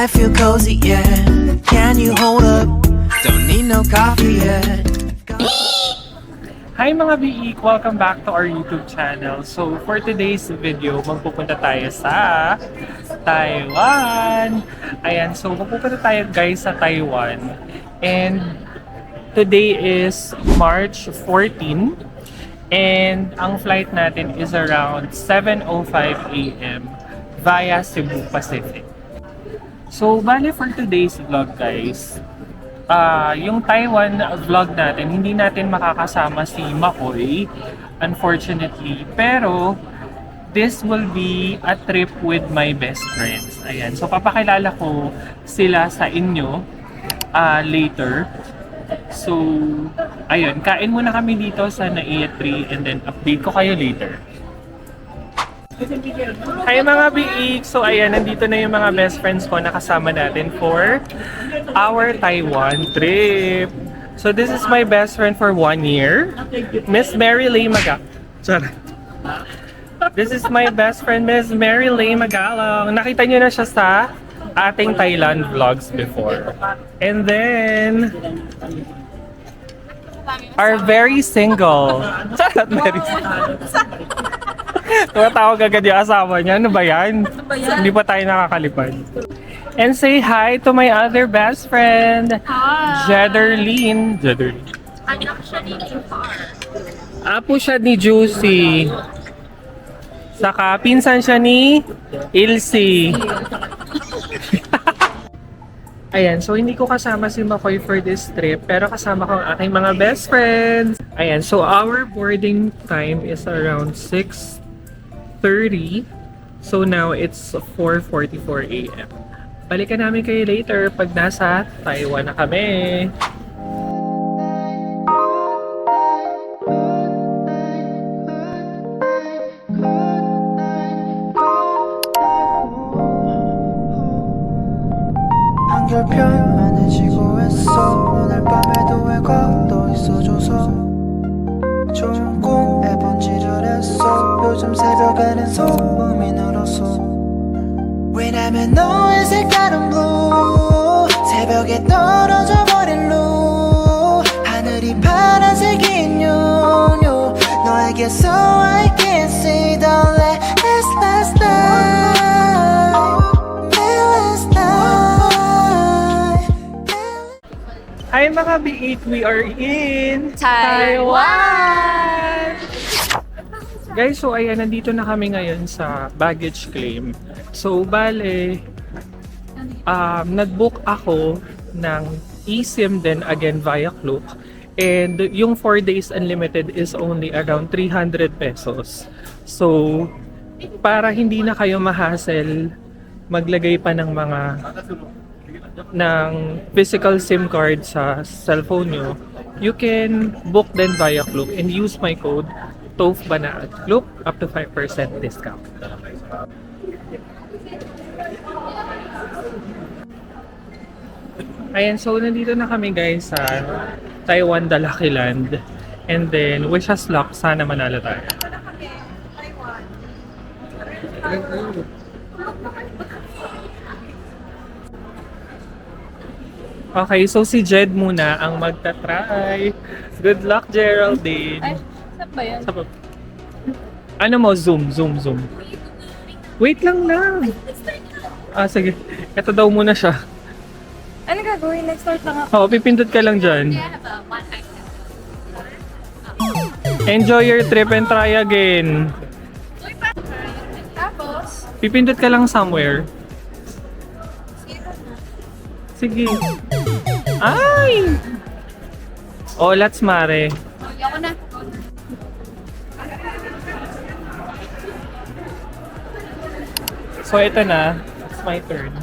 I feel cozy, yeah. Can you hold up? Don't need no coffee yet. Hi mga biik! Welcome back to our YouTube channel. So for today's video, magpupunta tayo sa Taiwan. Ayan, so magpupunta tayo guys sa Taiwan. And today is March 14. And ang flight natin is around 7:05 AM via Cebu Pacific. So bale for today's vlog guys, yung Taiwan vlog natin, hindi natin makakasama si Makoy, unfortunately. Pero, this will be a trip with my best friends. Ayan. So, papakilala ko sila sa inyo later. So, ayun. Kain muna kami dito sa Naiya 3 and then update ko kayo later. Hi mga biik! So ayan, nandito na yung mga best friends ko na kasama natin for our Taiwan trip. So this is my best friend for 1 year, Miss Mary Lay Sorry. This is my best friend, Miss Mary Lay Magalang. Nakita niyo na siya sa ating Thailand vlogs before. And then, our very single. Charot, very single. Tumatawag agad yung asawa niya. Ano ba yan? Hindi pa tayo nakakalipad. And say hi to my other best friend, Jederlyn. Anak siya ni Impar. Apo siya ni Juicy. Saka pinsan siya ni Ilse. Ayan, so hindi ko kasama si Makoy for this trip, pero kasama ko ang aking mga best friends. Ayan, so our boarding time is around 6:30. So now it's 4:44 AM. Balikan namin kayo later pag nasa Taiwan na kami. 한결 편안해지고 했어. 오늘 밤에도 왜 걷어 있어줘서 좋은 꿈에 번지르랬어. 요즘 새벽에는 소음이 늘었어. 왜냐면 너의 색깔은 blue. 새벽에 떨어져 버린 blue. 하늘이 파란색인 요요. 너에게서 I can see the last night. Last night. Hi mga B8, we are in Taiwan! Guys, so ayan, nandito na kami ngayon sa baggage claim. So, bale, nag-book ako ng eSIM din again via Klook. And yung 4 days unlimited is only around 300 pesos. So, para hindi na kayo ma-hassle, maglagay pa ng physical SIM card sa cellphone nyo, you can book then via Klook and use my code TOFBANA at Klook up to 5% discount. Ayan, so nandito na kami guys sa Taiwan Dalakiland. And then, wish us luck, sana manalo tayo. Okay, so si Jed muna ang magta-try. Good luck, Geraldine. Ay, saan ba yan? Ano mo? Zoom. Wait lang. Sige. Ito daw muna siya. Ano gagawin? Next start lang ako. Oo, pipindot ka lang dyan. Enjoy your trip and try again. Tapos, Pipindot ka lang somewhere. Sige. Ay! Oh, let's mare. ako na. So, ito na. It's my turn.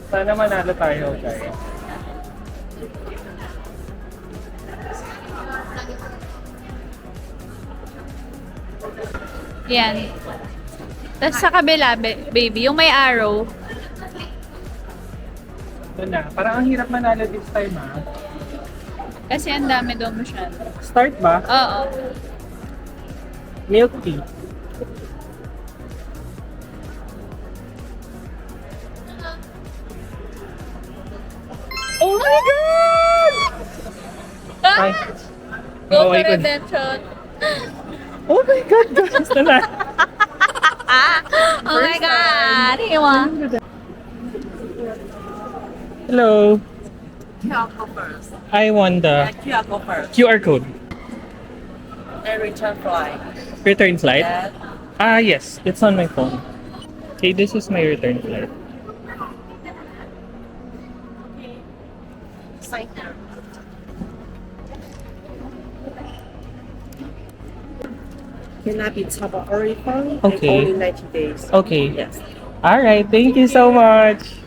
Sana manalo tayo, guys. Yan. Tapos sa kabila, baby, yung may arrow. Ito na. Parang ang hirap manalo this time, ha? Kasi ang dami doon masyado. Start ba? Oo. Milk tea. my God! Ay. Go to Okay ko. redemption. Oh my God, guys! Oh my God! Iwa. Hello. QR code first. I want the QR code first. QR code. And return flight. Return flight? Then Ah, yes. It's on my phone. Okay, this is my return flight. sign here. Cannot be top of a refund. Okay. And only 90 days. Okay. Yes. Alright, thank you so much.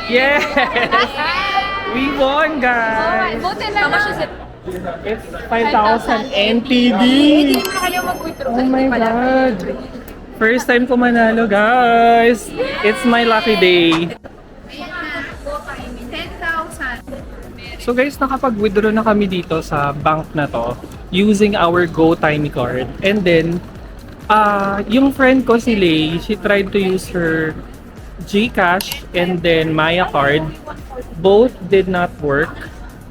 Yes! We won, guys! Buti na lang. It's 5,000 NTD! Hindi na kayo mag-withdraw. Oh my God! First time ko manalo, guys! It's my lucky day. 10,000. So guys, nakapag-withdraw na kami dito sa bank na to using our GoTime card. And then, yung friend ko si Lay, she tried to use her GCash and then Maya card. Both did not work.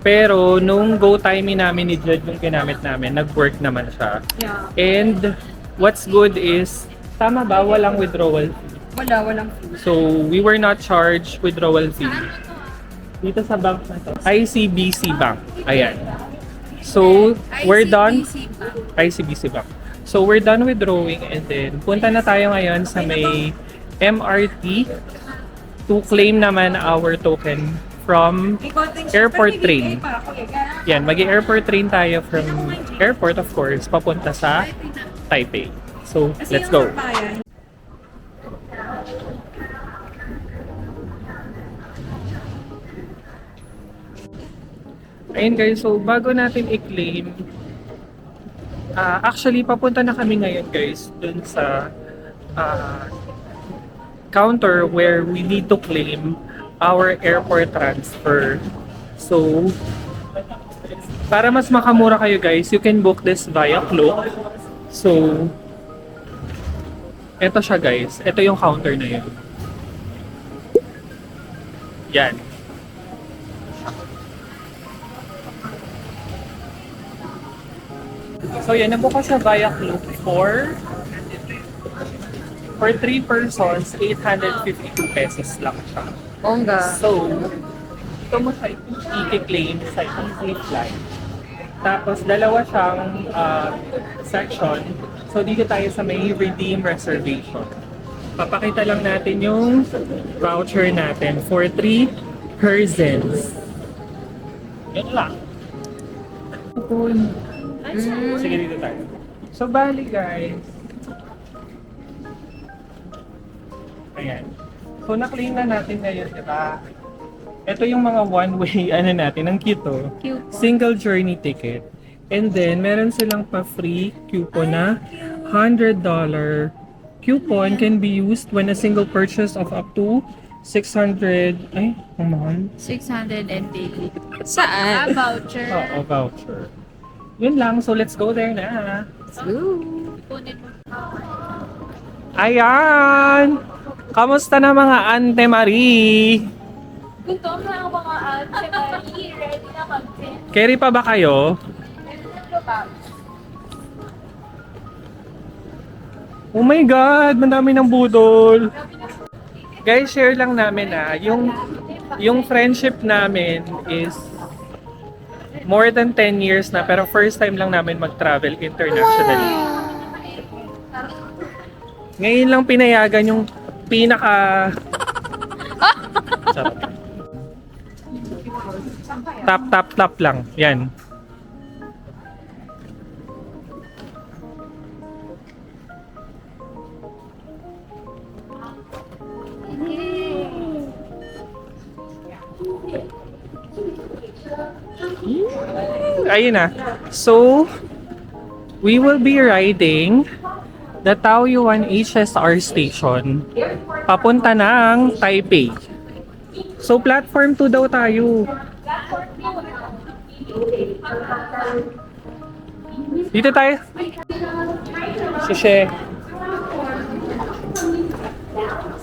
Pero nung GoTime namin ni Jed yung ginamit namin, nag-work naman siya. Yeah. And what's good is, tama ba? Walang withdrawal fee. Walang fee. So, we were not charged withdrawal fee. Dito sa bank na to. ICBC Bank. Ayan. So, we're done. ICBC Bank. So, we're done withdrawing and then punta na tayo ngayon sa may MRT to claim naman our token from airport train. Yan, mag-airport train tayo from airport, of course, papunta sa Taipei. So, let's go. Ayun guys, so bago natin i-claim, actually papunta na kami ngayon guys dun sa counter where we need to claim our airport transfer. So, para mas makamura kayo guys, you can book this via Klook. So, eto siya guys, eto yung counter na yun. Yan. So yan, nabuka siya via Klook for 3 persons, 852 pesos lang siya. Bongga. So, ito mo siya i-claim sa Easy Fly. Tapos dalawa siyang section. So dito tayo sa may redeem reservation. Papakita lang natin yung voucher natin for 3 persons. Yun lang. Sige, dito tayo. So, bali guys. Ayan. So, na-claim na natin ngayon, diba? Ito yung mga one-way, natin, ang cute oh. Cute. Single journey ticket. And then, meron silang pa-free coupon na $100 coupon can be used when a single purchase of up to 600, ay, ang mahal. 600 NTD. Saan? Voucher. Oo, voucher. Yun lang, so let's go there na. Kunin mo. Ayan! Kamusta na mga Ante Marie? Gutom na ang mga ate. Ready na mag-print. Carry pa ba kayo? Oh my God! Madami ng budol! Guys, share lang namin yung friendship namin is more than 10 years na, pero first time lang namin mag-travel internationally. Ngayon lang pinayagan yung pinaka... Sarap. Tap lang. Yan. Ayun na. So, we will be riding the Taoyuan HSR station papunta ng Taipei. So, platform 2 daw tayo. Dito tayo. Shishe.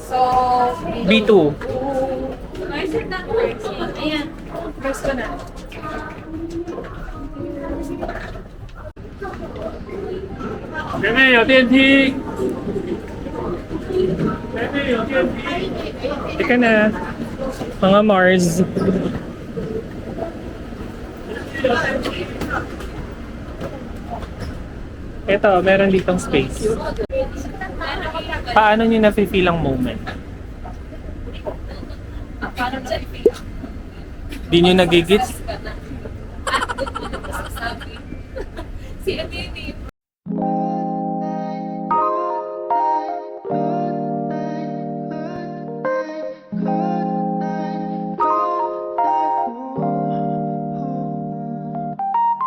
So, B2. why is it not working? Ayan. Press ko na. Bebe, 有电梯。Bebe, 有电梯。Teka na. Mga Mars. Ito, meron ditong space. Paano nyo nafe-feel ang moment? Di nyo nagigits?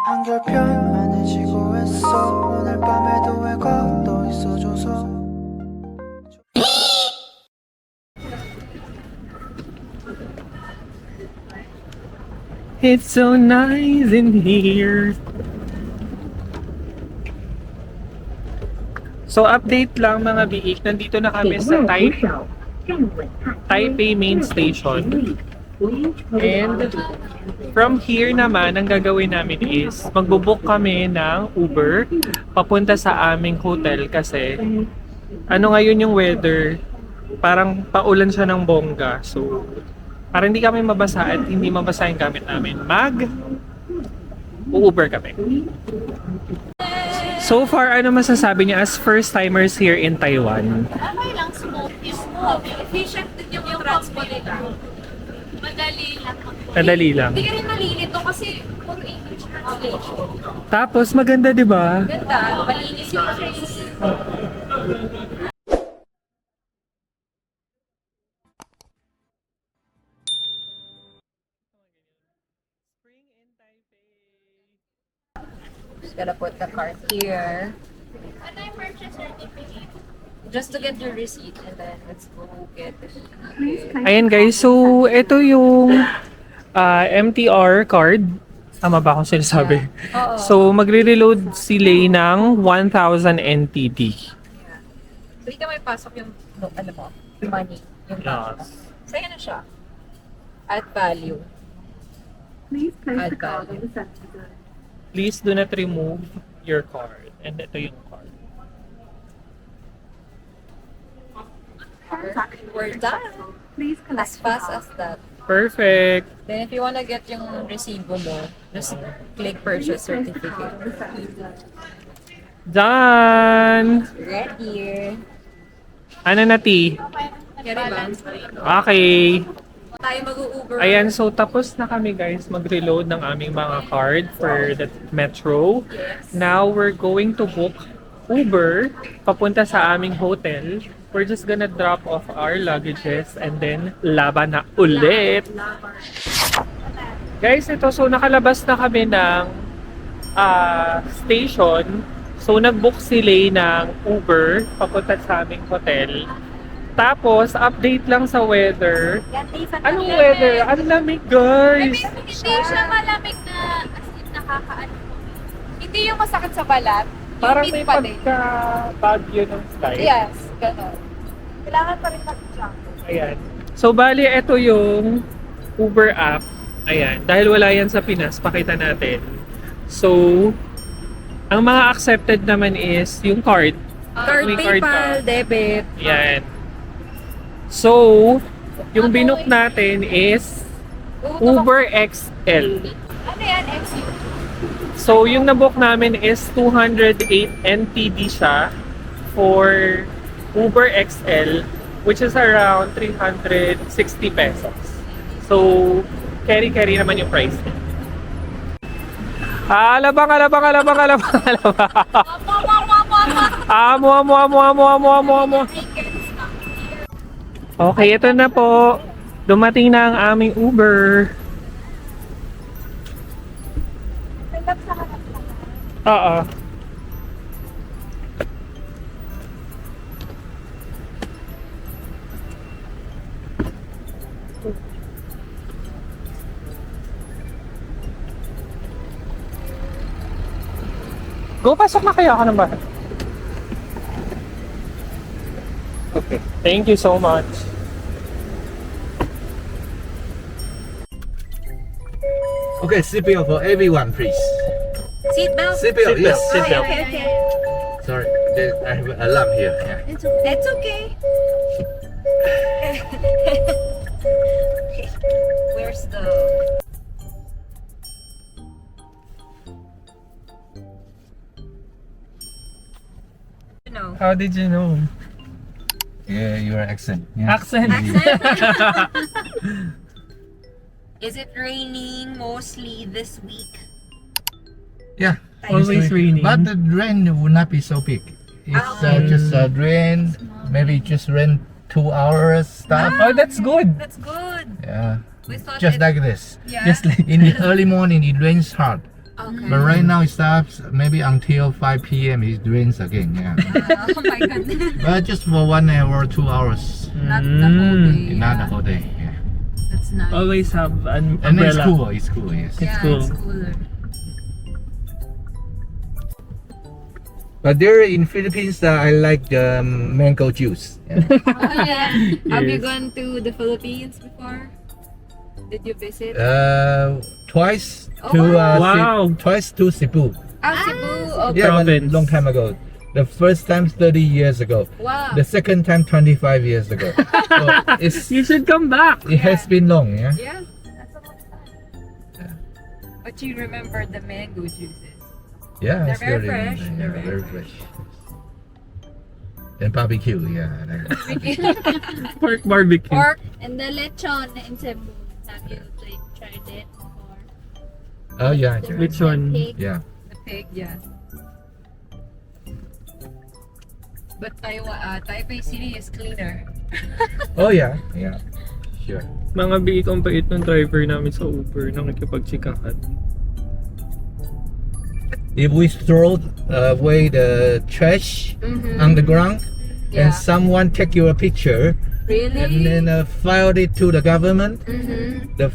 한결 편안해지고 했어 오늘 밤에도 왜 걷어 있어줘서 It's so nice in here. So update lang mga biik, nandito na kami sa Taipei Main Station. And from here naman, ang gagawin namin is magbo-book kami ng Uber papunta sa aming hotel kasi ano ngayon yung weather, parang paulan siya ng bongga. So para hindi kami mabasa at hindi mabasa yung gamit namin, Uber kami. So far, ano masasabi niya as first timers here in Taiwan? Okay lang, smooth. Smooth. Efficient din yung transport nila. Madali lang. Madali lang. Hindi ka rin malilito kasi puro English translation. Tapos maganda, 'di ba? Ganda. Malinis yung trains. Just gotta put the card here. And I purchased certificate. Just to get your receipt and then let's go get it. Ayan guys, so ito yung MTR card. Tama ba akong sinasabi? Oo. So magre-reload si Lay ng 1,000 NTD. So dito may pasok yung, ano mo, yung money. Yung Yes. Sa'yo na siya. Add value. Add value. Please do not remove your card. And ito yung card. We're done. As fast as that. Perfect! Then if you wanna get yung resibo mo, just click purchase certificate. Done! Right here. Ano na, T? Carry ba? Okay. Tayo mag-Uber. Ayan, so tapos na kami guys mag-reload ng aming mga card for the metro. Now, we're going to book Uber papunta sa aming hotel. We're just gonna drop off our luggages and then laban na ulit. Guys, ito, so nakalabas na kami ng station. So, nag-book si Lay ng Uber papunta sa aming hotel. Tapos, update lang sa weather. Anong weather? Ang lamig, guys! Hindi siya malamig na as in nakakaano. Hindi yung masakit sa balat. Parang Humid may pa din. pagka-bagyo ng sky. Yes, gano'n. Kailangan pa rin mag-jump. Ayan. So, bali, ito yung Uber app. Ayan. Dahil wala yan sa Pinas, pakita natin. So, ang mga accepted naman is yung card. Card, May card PayPal, ka. debit. Ayan. So, yung binook natin is Uber XL. Ano yan, XU? So, yung nabook namin is 208 NTD siya for Uber XL, which is around 360 pesos. So, carry naman yung price niya. Alabang. Amo. Okay, ito na po. Dumating na ang aming Uber. Oo. Go, pasok na kaya ako ng bahay. Thank you so much. Okay, seatbelt for everyone, please. Seatbelt. Seatbelt, Seatbelt, yes. seatbelt. Okay, okay. Sorry, I have an alarm here. Yeah. It's okay. Where's the... No. How did you know? Yeah, your accent. Yeah. Accent. Is it raining mostly this week? Yeah. Always it's raining. But the rain will not be so big. It's just rain, maybe just rain 2 hours stuff. Oh, that's good. That's good. Yeah. We thought Just it... like this. Yeah. Just like In the early morning, it rains hard. Okay. But right now it stops maybe until 5 p.m. it rains again. Yeah. Oh my goodness. But just for 1 hour, 2 hours. Not the whole day. Not the yeah. whole day. Yeah. That's nice. always have an And it's umbrella. cool. It's cool. Yes. Yeah, cool. it's cooler. But there in Philippines, I like the mango juice. Yeah. Oh yeah. Have you Yes. gone to the Philippines before? Did you visit? Twice Oh, to wow. twice to Cebu. Cebu. Okay. Yeah, but Province. long time ago. The first time 30 years ago. Wow. The second time 25 years ago. So You should come back. it has been long. Yeah. Yeah, that's a long time. Yeah. But you remember the mango juices. Yeah, They're I still very fresh. remember, They're yeah, very very fresh. And barbecue, yeah. Pork barbecue. Pork. And the lechon in Cebu. Have you tried it before? Oh yeah, The Which one? pig. yeah. The pig, yeah. But Taipei City is cleaner. Oh yeah, yeah. Sure. Mga biik ang bait ng driver namin sa Uber nang nakipagchikahan. If we throw away the trash on the ground Yeah. and someone take your picture Really? and then filed it to the government, the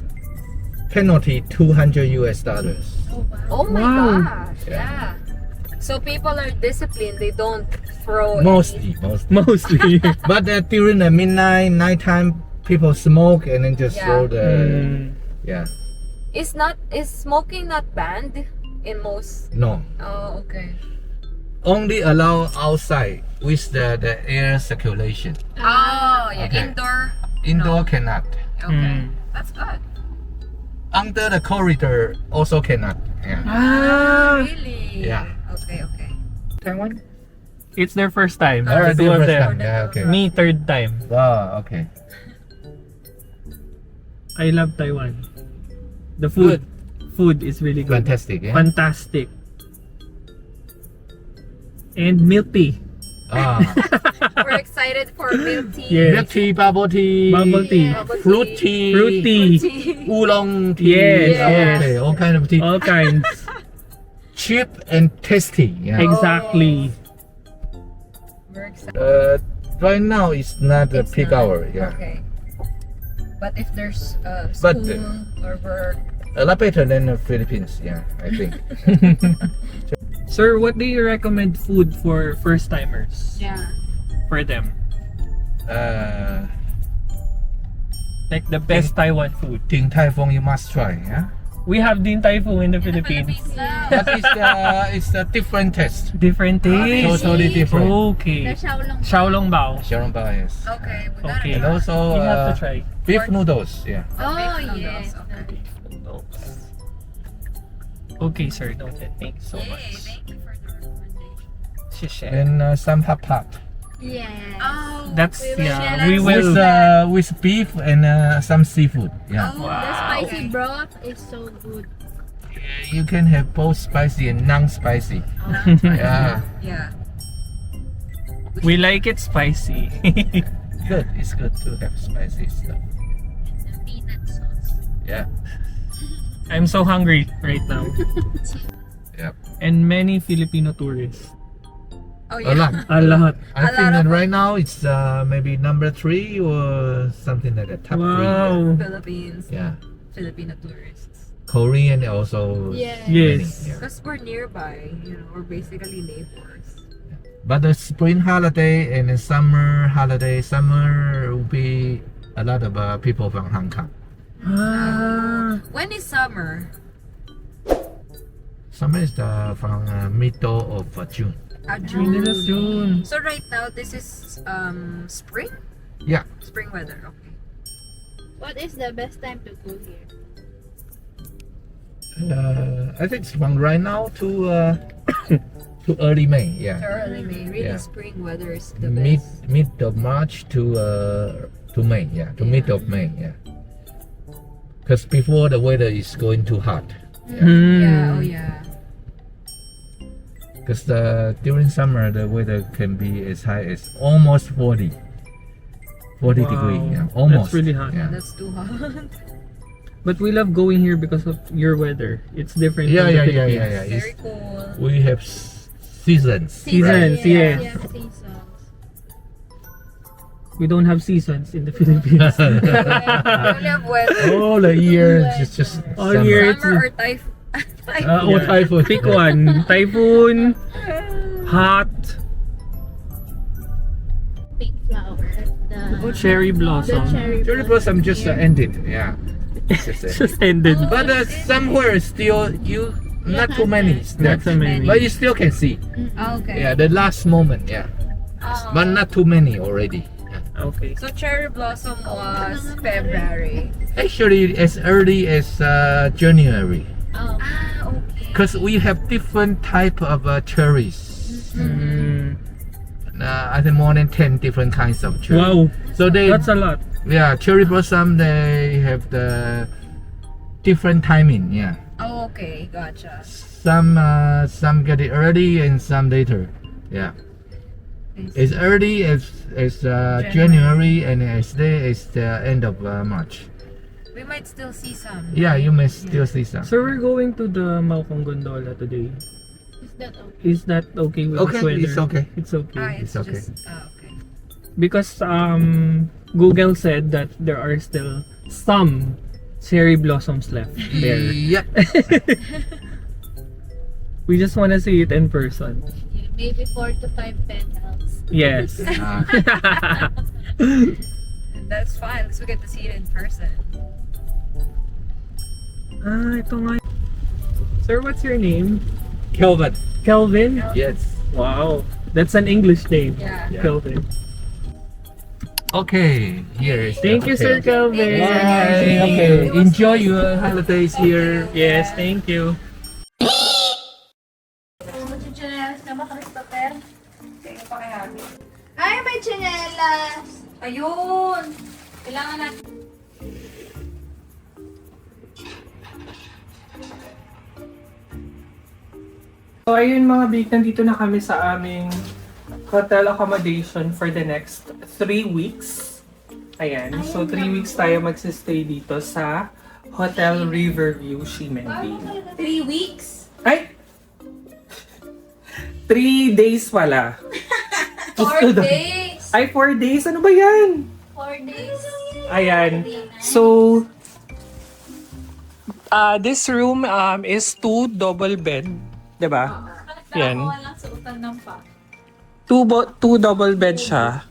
penalty $200 US. Oh my Wow. gosh. Yeah. So people are disciplined. They don't throw Mostly. Mostly. But during the nighttime, people smoke and then just Yeah. throw the Mm. Is smoking not banned in most? no. Oh, okay. Only allow outside with the air circulation. Oh, yeah. Okay. Indoor cannot. Okay. Mm. That's good. Under the corridor also cannot. Yeah. Ah. Really? Yeah. Okay, okay. Taiwan? It's their first time. Alright, The two of first them. time. Yeah, okay. Me, third time. Oh, okay. I love Taiwan. The food. Food is really good. Fantastic. Yeah. Fantastic. And milk tea. Ah, We're excited for milk tea. Yes. milk tea, bubble tea, Bubble tea. Bubble fruit tea. tea, Fruit tea. Tea. oolong tea. Yes, yes. Okay, all kind of tea. All kinds. Cheap and tasty. Yeah. Exactly. We're excited. Right now it's not the It's peak not. hour. Yeah. Okay. But if there's But, school or work, A lot better than the Philippines. Yeah, I think. Sir, what do you recommend food for first timers? yeah. For them. uh, Like the best Taiwan food. Din Tai Fung you must try. Yeah. We have Din Tai Fung in the Philippines. But it's a different taste. Different taste. Totally different. Okay. The Xiaolong. Xiaolong Bao. Xiaolongbao, yes. Okay. We gotta Okay. And try. also You have to try. beef noodles. Yeah. Oh, Beef yes. noodles, okay. Okay, sir. Noted. Thank you so Yay, much. thank you for the recommendation. Share. And some hot pot. Yes. Oh, That's we will yeah. share We that. will. With beef and some seafood. Yeah. Oh, The spicy okay. broth is so good. You can have both spicy and non-spicy. Yeah. Yeah. We like it spicy. Good. It's good to have spicy stuff. And the peanut sauce. Yeah. I'm so hungry right now. Yep. And many Filipino tourists. Oh, A lot. A lot. I A think lot that of- right now it's maybe number 3 or something like that. Top 3. Wow. Philippines, Yeah. Filipino tourists. Korean also. Yes. Yes. Yeah. Because we're nearby, we're basically neighbors. But the spring holiday and the summer holiday, summer will be a lot of people from Hong Kong. When is summer? Summer is from middle of June. June. So right now, this is spring? Yeah. Spring weather, okay. What is the best time to go here? I think it's from right now to to early May. Yeah. Early May. Really, Yeah. spring weather is the Mid best. of March to May. Yeah. To mid of May. Yeah. Because before the weather is going too hot. Yeah, oh yeah. Because during summer the weather can be as high as almost 40 Wow. degree. Yeah. Almost. That's really hot. Yeah. That's too hot. But we love going here because of your weather. It's different Yeah, from the yeah, yeah, Philippines. yeah, yeah. Very It's- cool. we have seasons. Seasons, Yeah, yes. yeah, seasons. We don't have seasons in the Philippines. We only have weather. All the year, just All summer. year. Summer or typhoon. Oh, typhoon. Pick one. Typhoon, hot, Pink flower. The cherry blossom. Cherry blossom just ended. Yeah. Just ended. Just ended. But somewhere still not too many. Not so many. But you still can see. Okay. Yeah, the last moment. Yeah. But not too many already. Yeah. Okay. So cherry blossom was February. Actually, as early as January, Oh, Okay. because we have different type of cherries. Mm. I think more than 10 different kinds of cherries. Wow, So that's a lot. yeah, cherry blossom, they have the different timing. Yeah. Oh, okay. Gotcha. Some get it early and some later. Yeah. It's early as January and as late as the end of March. We might still see some. Yeah, you may still see some. So we're going to the Maokong Gondola today. is that okay? Is that okay with Okay, this weather? it's okay. It's okay. It's It's okay. just, okay. Because Google said that there are still some cherry blossoms left there. Yep. We just want to see it in person. Yeah, maybe 4 to 5 petals. Yes. That's fine because we get to see it in person. Ito nga. Sir, what's your name? Kelvin. Kelvin? Yes. Wow. That's an English name. Yeah. Kelvin. Okay. Here is. Thank you, Sir Kelvin. Bye. Okay. Enjoy your holidays here. Yes, thank you. Chinelas ka ba, Christopher? Tingnan pa kay Happy. Ay, may chinelas! Ayun! Kailangan natin. So ayun mga big, nandito na kami sa aming hotel accommodation for the next 3 weeks. Ayan, so 3 weeks tayo magsistay dito sa Hotel Riverview, Shimendi. 3 weeks? Ay! 3 days pala. 4 days! Ay, 4 days? Ano ba yan? 4 days. Ayan. So, this room is 2 double bed. Diba? Yan. Walang suotan ng pa. 2 double bed siya.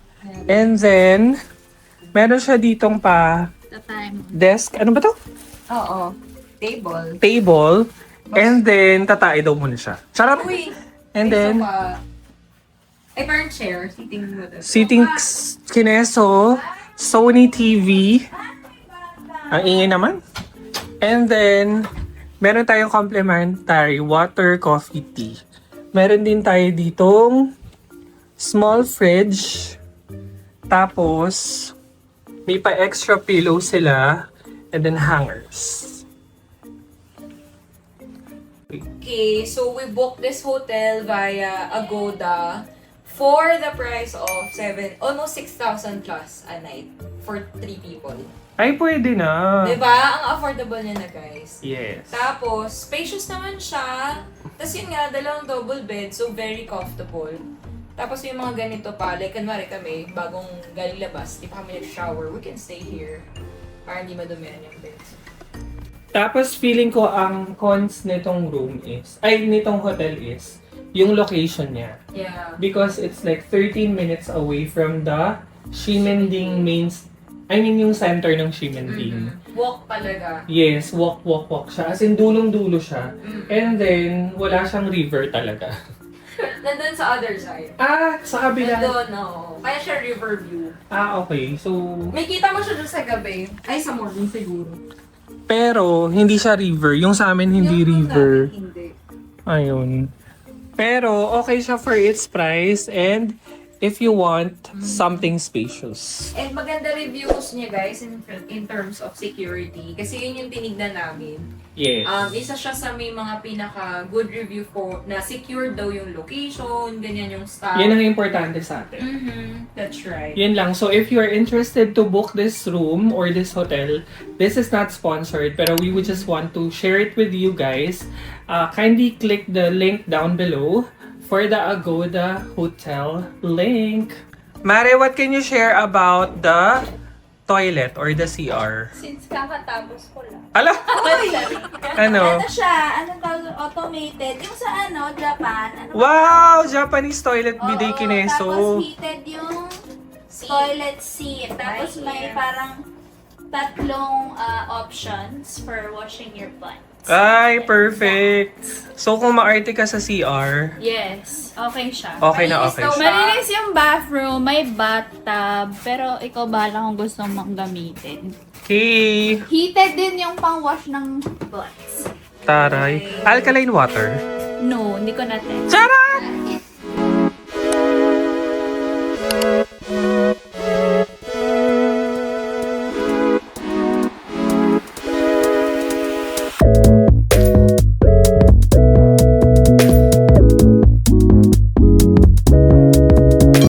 And then, meron siya ditong pa The time. desk. Ano ba to? Oo. Table. Table. And then, tatae daw muna siya. Charot! Uy! And may then, sofa. Ay, parang chair. Sitting with us. sitting kineso, Sony TV. Ang ingay naman. And then, meron tayong complimentary water, coffee, tea. Meron din tayo ditong small fridge. Tapos, may pa extra pillow sila. And then hangers. Okay, so we booked this hotel via Agoda for the price of almost 6,000 plus a night for 3 people. Ay, pwede na. Diba? Ang affordable niya na, guys. Yes. Tapos, spacious naman siya. Tapos yun nga, 2 double bed, so very comfortable. Tapos yung mga ganito pa, like kanwari kami, bagong galing labas, di pa kami nag-shower, we can stay here. Para hindi madumihan yung beds. Tapos feeling ko ang cons nitong room is, ay nitong hotel is, yung location niya. Yeah. Because it's like 13 minutes away from the Ximending yung center ng Ximending. Walk talaga. Yes, walk siya. As in, dulong-dulo siya. Mm. And then, wala siyang river talaga. Nandun sa other side. Sa kabila. Nandun, no. Kaya siya river view. Okay. So, May kita mo siya dun sa gabi. Ay, sa morning siguro. pero, hindi siya river. Yung sa amin, hindi Yung river. namin, hindi. Ayun. Pero, okay siya for its price and if you want something spacious. And maganda reviews niya guys in terms of security. Kasi yun yung tinignan namin. Yes. Isa siya sa may mga pinaka good review for na secure daw yung location, ganyan yung staff. Yan ang importante sa atin. That's right. Yan lang. So, if you're interested to book this room or this hotel, this is not sponsored, pero we would just want to share it with you guys. Kindly click the link down below for the Agoda Hotel link. Mare, what can you share about the toilet or the CR? Since kakatapos ko lang. Ala? Ano? Ano siya? Ano tawag? Automated. Yung sa Japan. Ano Wow! Japanese toilet Oo, bidet kineso. Tapos heated yung toilet seat. Tapos may parang tatlong options for washing your butt. Ay, perfect. So, kung maarte ka sa CR, Yes. Okay siya. okay na okay siya. Malinis yung bathroom, may bathtub, pero ikaw bahala kung gusto mong gamitin. Okay. Heated din yung pang-wash ng butts. Taray. Alkaline water. No, hindi ko na-test. Charot!